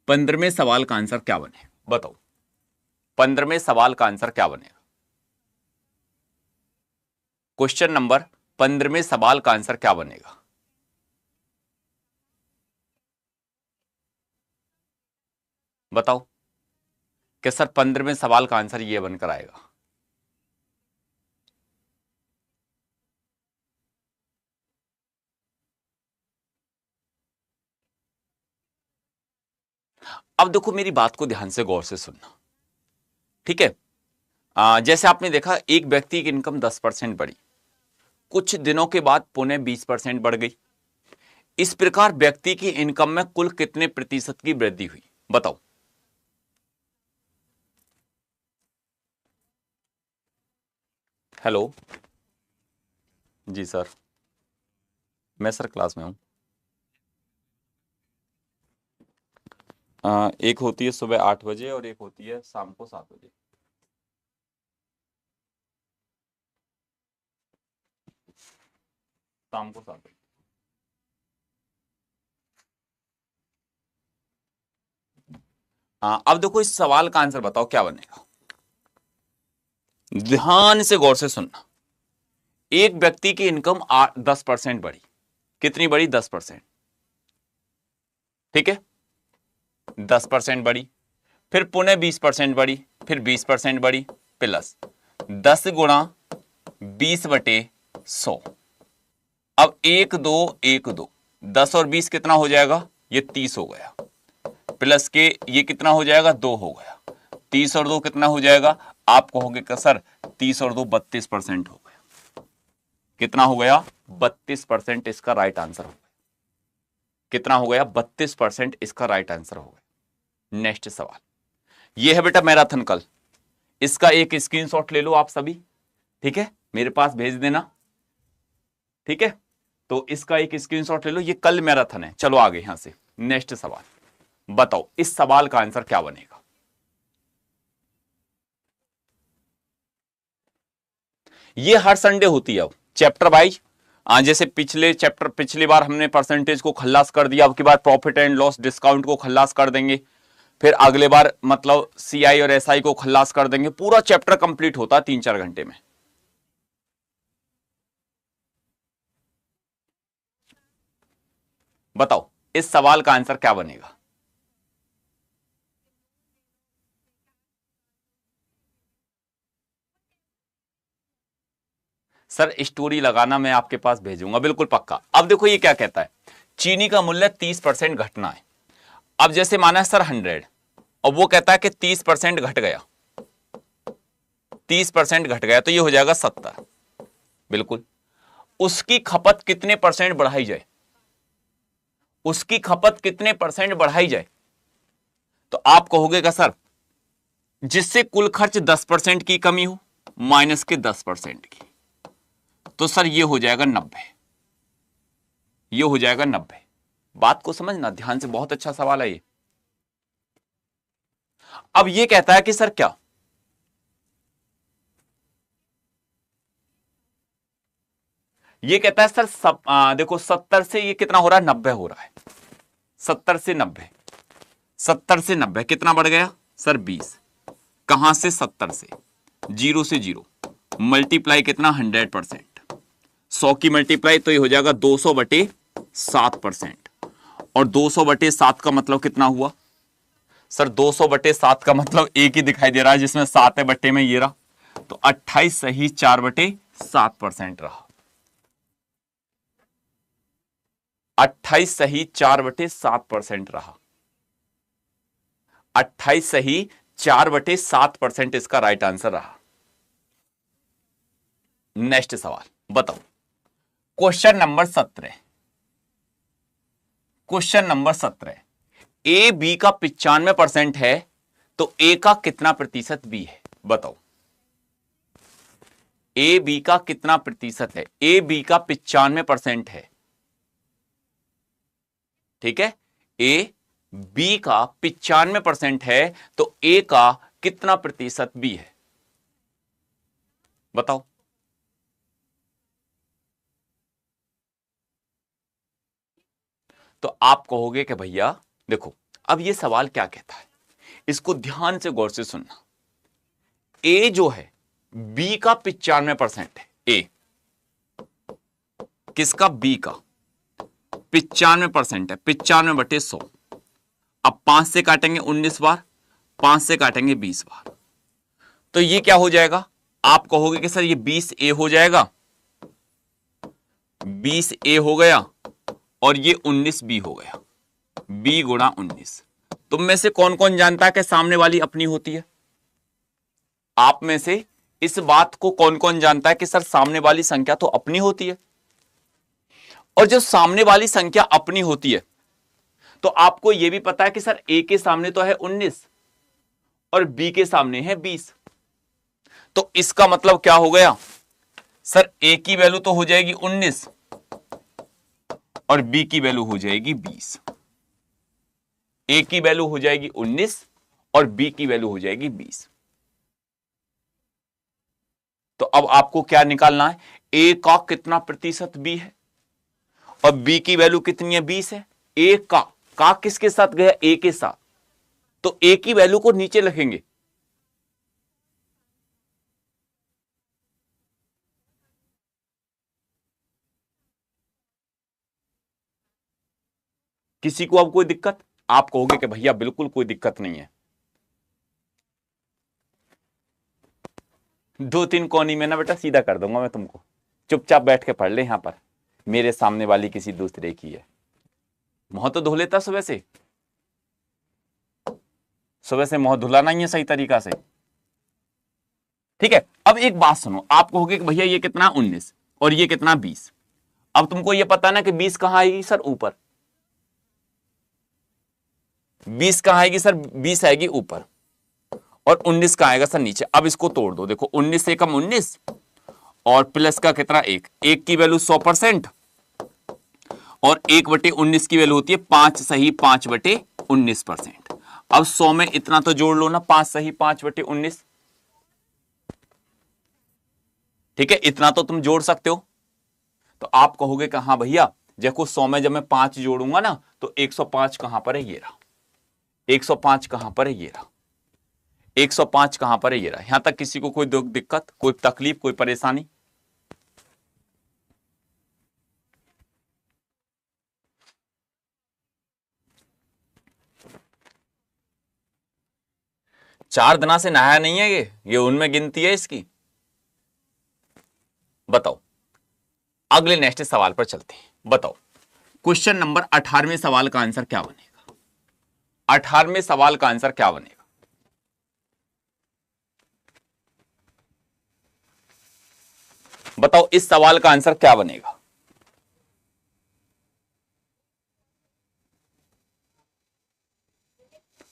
15वें सवाल का आंसर क्या बने, बताओ 15वें सवाल का आंसर क्या बनेगा। क्वेश्चन नंबर 15वें सवाल का आंसर क्या बनेगा, बताओ कि सर 15वें सवाल का आंसर ये बनकर आएगा। अब देखो मेरी बात को ध्यान से गौर से सुनना, ठीक है। जैसे आपने देखा एक व्यक्ति की इनकम 10% बढ़ी, कुछ दिनों के बाद पुनः 20% बढ़ गई। इस प्रकार व्यक्ति की इनकम में कुल कितने प्रतिशत की वृद्धि हुई, बताओ। हेलो जी सर, मैं सर क्लास में हूं। एक होती है सुबह 8 बजे और एक होती है शाम को 7 बजे। शाम को 7 बजे। अब देखो इस सवाल का आंसर बताओ क्या बनेगा, ध्यान से गौर से सुनना। एक व्यक्ति की इनकम 10% बढ़ी, कितनी बढ़ी, 10%, ठीक है, 10% बढ़ी, फिर पुनः 20% बढ़ी, फिर 20% बढ़ी, प्लस 10 गुणा 20/100। अब 1 2 1 2, 10 और 20 कितना हो जाएगा, ये 30 हो गया, प्लस के ये कितना हो जाएगा, 2 हो गया, 30 और 2 कितना हो जाएगा, आप कहोगे कि सर 30 और 2 32% हो गया। कितना हो गया, 32% इसका राइट आंसर हो गया। कितना हो गया, 32% इसका राइट आंसर हो गया। नेक्स्ट सवाल, ये है बेटा मैराथन कल, इसका एक स्क्रीनशॉट ले लो आप सभी, ठीक है, मेरे पास भेज देना, ठीक है। तो इसका एक स्क्रीनशॉट ले लो, ये कल मैराथन है। चलो आगे यहां से नेक्स्ट सवाल बताओ, इस सवाल का आंसर क्या बनेगा। ये हर संडे होती है अब चैप्टर वाइज। जैसे पिछले चैप्टर, पिछली बार हमने परसेंटेज को खल्लास कर दिया, अब की बार प्रॉफिट एंड लॉस डिस्काउंट को खल्लास कर देंगे, फिर अगले बार मतलब सीआई और एसआई को खल्लास कर देंगे। पूरा चैप्टर कंप्लीट होता है 3-4 घंटे में। बताओ इस सवाल का आंसर क्या बनेगा। सर स्टोरी लगाना मैं आपके पास भेजूंगा, बिल्कुल पक्का। अब देखो ये क्या कहता है, चीनी का मूल्य 30% घटना है। अब जैसे माना है सर 100, और वो कहता है कि 30% घट गया, 30% घट गया, तो ये हो जाएगा 70। बिल्कुल, उसकी खपत कितने परसेंट बढ़ाई जाए, उसकी खपत कितने परसेंट बढ़ाई जाए, तो आप कहोगे का सर जिससे कुल खर्च 10% की कमी हो माइनस के 10% की, तो सर ये हो जाएगा 90, ये हो जाएगा 90। बात को समझना ध्यान से, बहुत अच्छा सवाल है ये। अब ये कहता है कि सर क्या, ये कहता है सर देखो 70 से ये कितना हो रहा है, 90 हो रहा है। 70 से 90, 70 से 90 कितना बढ़ गया सर, 20। कहां से, 70 से, 0 से 0, मल्टीप्लाई कितना, 100%। 100 की मल्टीप्लाई तो ये हो जाएगा 200/7%। और 200/7 का मतलब कितना हुआ सर, 200/7 का मतलब एक ही दिखाई दे रहा है जिसमें 7 है, बट्टे में ये रहा, तो 28 सही 4/7% रहा। 28 सही 4/7% रहा। 28 सही 4/7% इसका राइट आंसर रहा। नेक्स्ट सवाल बताओ, question number 17, question number 17, A B का 95% है तो ए का कितना प्रतिशत बी है? बताओ, ए बी का कितना प्रतिशत है? ए बी का 95% है, ठीक है, ए बी का 95% है तो ए का कितना प्रतिशत बी है? बताओ। तो आप कहोगे कि भैया देखो, अब ये सवाल क्या कहता है, इसको ध्यान से गौर से सुनना। ए जो है बी का 95% है, ए किसका? बी का 95% है, 95/100। अब 5 से काटेंगे 19 बार, 5 से काटेंगे 20 बार, तो ये क्या हो जाएगा? आप कहोगे कि सर ये 20A हो जाएगा, 20A हो गया, और ये 19B हो गया, B गुणा 19। तुम में से कौन कौन जानता है कि सामने वाली अपनी होती है? आप में से इस बात को कौन कौन जानता है कि सर सामने वाली संख्या तो अपनी होती है? और जब सामने वाली संख्या अपनी होती है तो आपको यह भी पता है कि सर ए के सामने तो है 19 और बी के सामने है 20, तो इसका मतलब क्या हो गया? सर ए की वैल्यू तो हो जाएगी 19 और बी की वैल्यू हो जाएगी 20। ए की वैल्यू हो जाएगी 19 और बी की वैल्यू हो जाएगी 20। तो अब आपको क्या निकालना है? ए का कितना प्रतिशत बी है और बी की वैल्यू कितनी है? 20 है। ए का किसके साथ गया? ए के साथ, तो ए की वैल्यू को नीचे लिखेंगे। किसी को अब कोई दिक्कत? आप कहोगे कि भैया बिल्कुल कोई दिक्कत नहीं है। 2-3 कोनी में ना बेटा सीधा कर दूंगा मैं तुमको, चुपचाप बैठ के पढ़ ले। यहां पर मेरे सामने वाली किसी दूसरे की है। मुंह तो धो लेता सुबह से, सुबह से मुंह धुलाना ही है सही तरीका से, ठीक है। अब एक बात सुनो, आप कहोगे कि भैया ये कितना 19 और ये कितना 20। अब तुमको ये पता ना कि 20 कहां आएगी सर? ऊपर। 20 कहां आएगी सर? 20 आएगी ऊपर, और 19 कहां आएगा सर? नीचे। अब इसको तोड़ दो, देखो 19 से कम 19 और प्लस का कितना? 1 की वैल्यू 100% और 1/19 की वैल्यू होती है 5 सही 5/19%। अब 100 में इतना तो जोड़ लो ना, 5 सही 5/19, ठीक है, इतना तो तुम जोड़ सकते हो। तो आप कहोगे कि हाँ भैया देखो 100 में जब मैं 5 जोड़ूंगा ना तो 105 कहां पर है? ये रहा। 105 कहां पर है? ये रहा। 105 कहां पर है? ये रहा। यहां तक किसी को कोई दिक्कत, कोई तकलीफ, कोई परेशानी? चार दिना से नहाया नहीं है ये उनमें गिनती है इसकी? बताओ। अगले नेक्स्ट सवाल पर चलते हैं। बताओ क्वेश्चन नंबर 18वें सवाल का आंसर क्या बनेगा? 18वें सवाल का आंसर क्या बनेगा? बताओ इस सवाल का आंसर क्या बनेगा?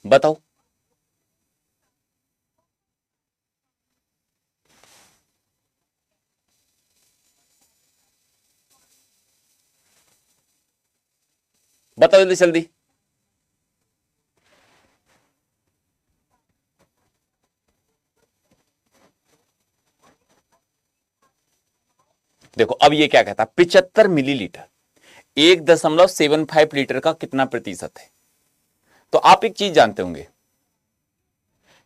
बताओ। बताओ जल्दी जल्दी। देखो अब ये क्या कहता है, 75 मिलीलीटर 1.75 लीटर का कितना प्रतिशत है? तो आप एक चीज जानते होंगे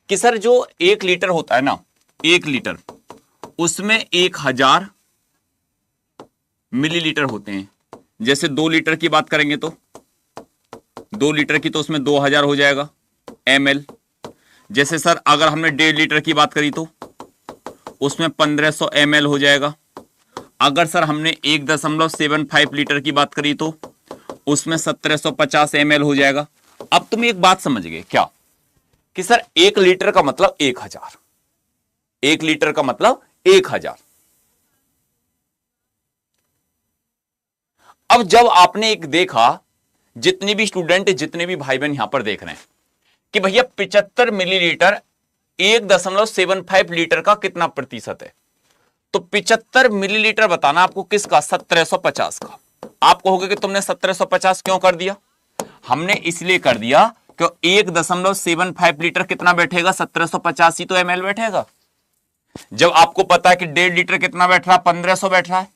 कि सर जो 1 लीटर होता है ना, 1 लीटर उसमें 1000 मिलीलीटर होते हैं। जैसे 2 लीटर की बात करेंगे तो 2 लीटर की तो उसमें 2000 हो जाएगा ml। जैसे सर अगर हमने 1.5 लीटर की बात करी तो उसमें 1500 ml हो जाएगा। अगर सर हमने 1.75 लीटर की बात करी तो उसमें 1750 ml हो जाएगा। अब तुम एक बात समझ गए क्या कि सर 1 लीटर का मतलब 1000, 1 लीटर का मतलब 1000। अब जब आपने एक देखा, जितने भी स्टूडेंट, जितने भी भाई बहन यहां पर देख रहे हैं कि भैया 75 मिलीलीटर 1.75 लीटर का कितना प्रतिशत है, तो 75 मिलीलीटर बताना आपको किसका, 1750 का। आप कहोगे कि तुमने 1750 क्यों कर दिया? हमने इसलिए कर दिया कि 1.75 लीटर कितना बैठेगा, 1750 ही तो ml बैठेगा। जब आपको पता है कि 1.5 लीटर कितना बैठ रहा है, 1500 बैठ रहा है,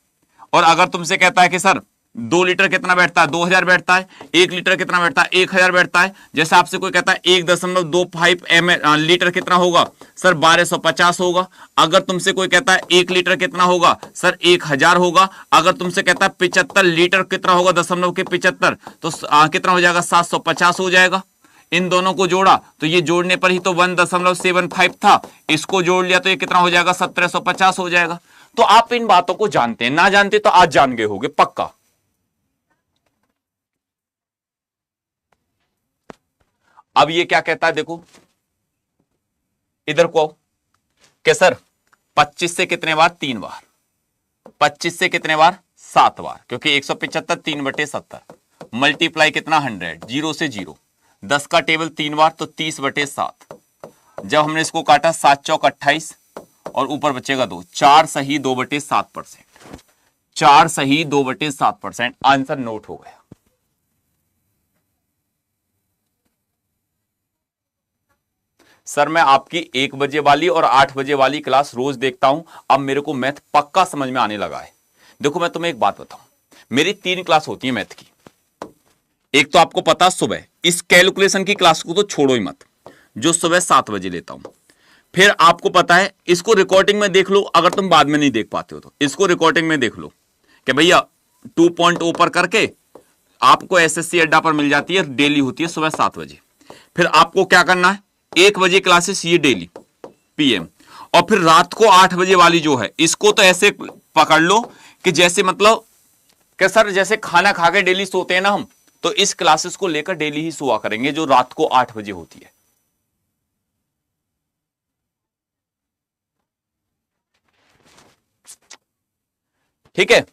और अगर तुमसे कहता है कि सर 2 लीटर कितना बैठता है, 2000 बैठता है, 1 लीटर कितना बैठता है, 1000 बैठता है, जैसे आपसे कोई कहता है 1.25 लीटर कितना होगा, सर 1250 होगा। अगर तुमसे कोई कहता है 1 लीटर कितना होगा, सर 1000 होगा। अगर तुमसे कहता है 75 लीटर कितना होगा, दशमलव के 75, तो कितना हो जाएगा, 750 हो जाएगा। इन दोनों को जोड़ा तो ये जोड़ने पर ही तो 1.75 था, इसको जोड़ लिया तो ये कितना हो जाएगा, 1750 हो जाएगा। तो आप इन बातों को जानते हैं, ना जानते तो आज जान गए होगे पक्का। अब ये क्या कहता है, देखो इधर को कि सर 25 से कितने बार, 3 बार, 25 से कितने बार, 7 बार, क्योंकि 175 3/70 मल्टीप्लाई कितना 100, 0 से 0, 10 का टेबल 3 बार तो 30/7। जब हमने इसको काटा 7 चौक 28 और ऊपर बचेगा 2, 4 सही 2/7%, 4 सही 2/7%। आंसर नोट हो गया। सर मैं आपकी 1 बजे वाली और 8 बजे वाली क्लास रोज देखता हूं, अब मेरे को मैथ पक्का समझ में आने लगा है। देखो मैं तुम्हें एक बात बताऊं, मेरी 3 क्लास होती है मैथ की। एक तो आपको पता सुबह, इस कैलकुलेशन की क्लास को तो छोड़ो ही मत, जो सुबह 7 बजे लेता हूं। फिर आपको पता है, इसको रिकॉर्डिंग में देख लो, अगर तुम बाद में नहीं देख पाते हो तो इसको रिकॉर्डिंग में देख लो कि भैया 2.0 पर करके आपको एसएससी अड्डा पर मिल जाती है, डेली होती है सुबह 7 बजे। फिर आपको क्या करना है, 1 बजे क्लासेस ये डेली पीएम, और फिर रात को 8 बजे वाली जो है, इसको तो ऐसे पकड़ लो कि जैसे मतलब कि सर जैसे खाना खा के डेली सोते हैं ना हम, तो इस क्लासेस को लेकर डेली ही सोआ करेंगे जो रात को 8 बजे होती है। ठीक है,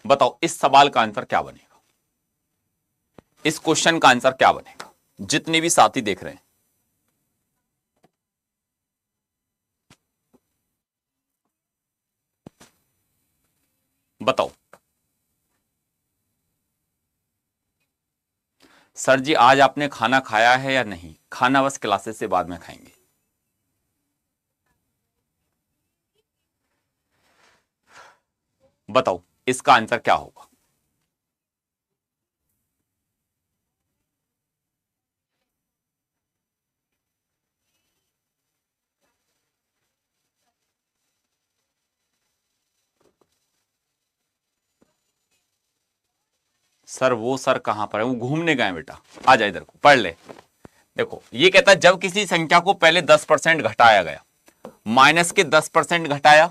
बताओ इस सवाल का आंसर क्या बनेगा, इस क्वेश्चन का आंसर क्या बनेगा, जितने भी साथी देख रहे हैं। बताओ। सर जी आज आपने खाना खाया है या नहीं? खाना बस क्लासेस से बाद में खाएंगे। बताओ इसका आंसर क्या होगा? सर वो सर कहां पर है, वो घूमने गए बेटा, आ जा इधर को पढ़ ले। देखो ये कहता है जब किसी संख्या को पहले 10% घटाया गया, माइनस के 10% घटाया,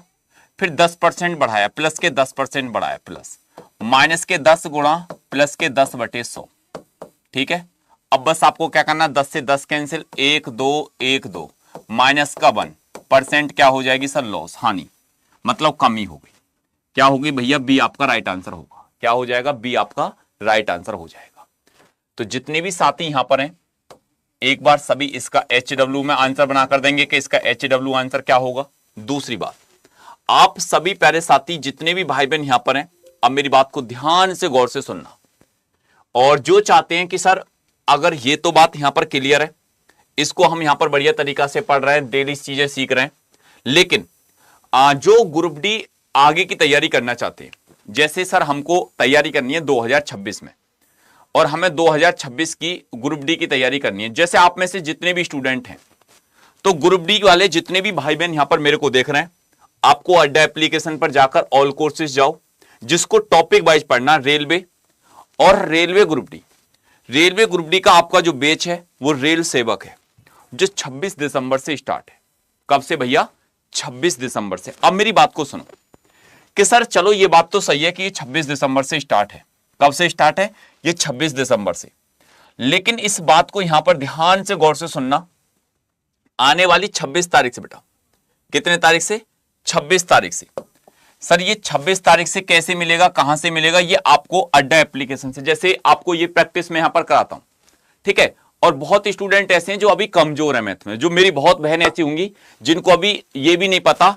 फिर 10% बढ़ाया, प्लस के 10% बढ़ाया, प्लस माइनस के 10 गुणा प्लस के 10/100। ठीक है, अब बस आपको क्या करना, 10 से 10 कैंसिल, 1 2 1 2, माइनस का 1% क्या हो जाएगी सर, लॉस, हानि, मतलब कमी होगी। क्या होगी भैया, बी आपका राइट आंसर होगा। क्या हो जाएगा, बी आपका राइट आंसर हो जाएगा। तो जितने भी साथी यहां पर हैं, एक बार सभी इसका HW में आंसर बनाकर देंगे कि इसका HW आंसर क्या होगा। दूसरी बात, आप सभी प्यारे साथी जितने भी भाई बहन यहां पर हैं, अब मेरी बात को ध्यान से गौर से सुनना, और जो चाहते हैं कि सर अगर ये तो बात यहां पर क्लियर है, इसको हम यहां पर बढ़िया तरीका से पढ़ रहे हैं, डेली चीजें सीख रहे हैं, लेकिन जो ग्रुप डी आगे की तैयारी करना चाहते हैं, जैसे सर हमको तैयारी करनी है 2026 में, और हमें 2026 की ग्रुप डी की तैयारी करनी है, जैसे आप में से जितने भी स्टूडेंट हैं, तो ग्रुप डी वाले जितने भी भाई बहन यहां पर मेरे को देख रहे हैं, आपको अड्डा एप्लीकेशन पर जाकर ऑल कोर्सेज जाओ, जिसको टॉपिक वाइज पढ़ना, रेलवे और railway group D. Railway group D का आपका जो बैच है वो रेल सेवक है, जो 26 दिसंबर से स्टार्ट है। कब से भैया, 26 दिसंबर से। अब मेरी बात को सुनो कि सर चलो ये बात तो सही है कि ये 26 दिसंबर से स्टार्ट है। कब से स्टार्ट है, ये 26 दिसंबर से, लेकिन इस बात को यहां पर ध्यान से गौर से सुनना, आने वाली 26 तारीख से बेटा, कितने तारीख से, 26 तारीख से। सर ये 26 तारीख से कैसे मिलेगा, कहां से मिलेगा? ये आपको अड्डा एप्लीकेशन से, जैसे आपको ये प्रैक्टिस में यहां पर कराता हूं, ठीक है। और बहुत स्टूडेंट ऐसे हैं जो अभी कमजोर है मैथ में, जो मेरी बहुत बहन ऐसी होंगी जिनको अभी ये भी नहीं पता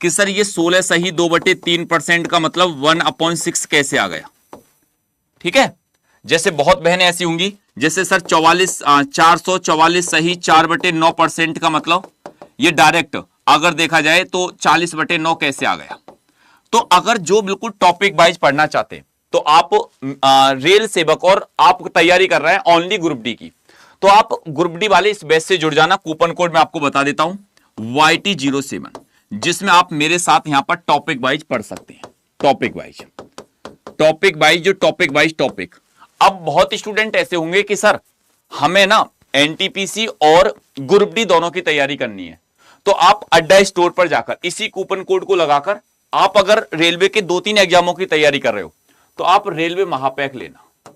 कि सर ये 16 सही 2/3% का मतलब 1/6 कैसे आ गया, ठीक है। जैसे बहुत बहनें ऐसी होंगी, जैसे सर 444 सही 4/9% का मतलब ये डायरेक्ट अगर देखा जाए तो 40/9 कैसे आ गया। तो अगर जो बिल्कुल टॉपिक वाइज पढ़ना चाहते हैं तो आप रेल सेवक, और आप तैयारी कर रहे हैं ओनली ग्रुप डी की, तो आप ग्रुप डी वाले इस बैच से जुड़ जाना। कूपन कोड मैं आपको बता देता हूं YT07, जिसमें आप मेरे साथ यहां पर टॉपिक वाइज पढ़ सकते हैं। टॉपिक वाइज जो टॉपिक वाइज टॉपिक। अब बहुत स्टूडेंट ऐसे होंगे कि सर हमें ना एनटीपीसी और ग्रुप डी दोनों की तैयारी करनी है, तो आप अड्डा स्टोर पर जाकर इसी कूपन कोड को लगाकर आप अगर रेलवे के 2-3 एग्जामों की तैयारी कर रहे हो तो आप रेलवे महापैक लेना,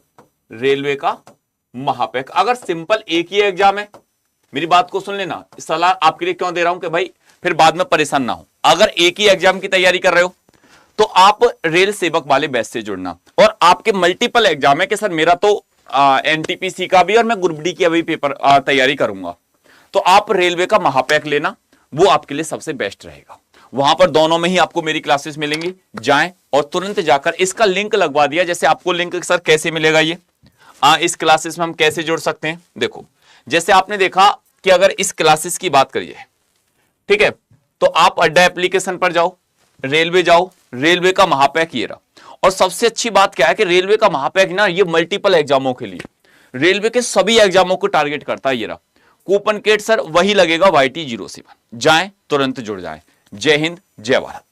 रेलवे का महापैक। अगर सिंपल एक ही एग्जाम है, मेरी बात को सुन लेना, सलाह आपके लिए क्यों दे रहा हूं कि भाई फिर बाद में परेशान ना हो। अगर एक ही एग्जाम की तैयारी कर रहे हो तो आप रेल सेवक वाले बैच से जुड़ना। और आपके मल्टीपल एग्जाम है कि सर मेरा तो एनटीपीसी का भी और मैं ग्रुप डी की अभी पेपर तैयारी करूंगा, तो आप रेलवे का महापैक लेना, वो आपके लिए सबसे बेस्ट रहेगा। वहां पर दोनों में ही आपको मेरी क्लासेस मिलेंगी, जाएं और तुरंत जाकर इसका लिंक लगवा दिया। जैसे आपको लिंक सर कैसे मिलेगा, ये इस क्लासेस में हम कैसे जुड़ सकते हैं, देखो जैसे आपने देखा कि अगर इस क्लासेस की बात करिए, ठीक है, तो आप अड्डा एप्लीकेशन पर जाओ, रेलवे जाओ, रेलवे का महापैक ये रहा। और सबसे अच्छी बात क्या है कि रेलवे का महापैक ना ये मल्टीपल एग्जामों के लिए, रेलवे के सभी एग्जामों को टारगेट करता है। ये रहा कूपन कोड सर वही लगेगा YT07। जाएं तुरंत जुड़ जाएं। जय हिंद, जय भारत।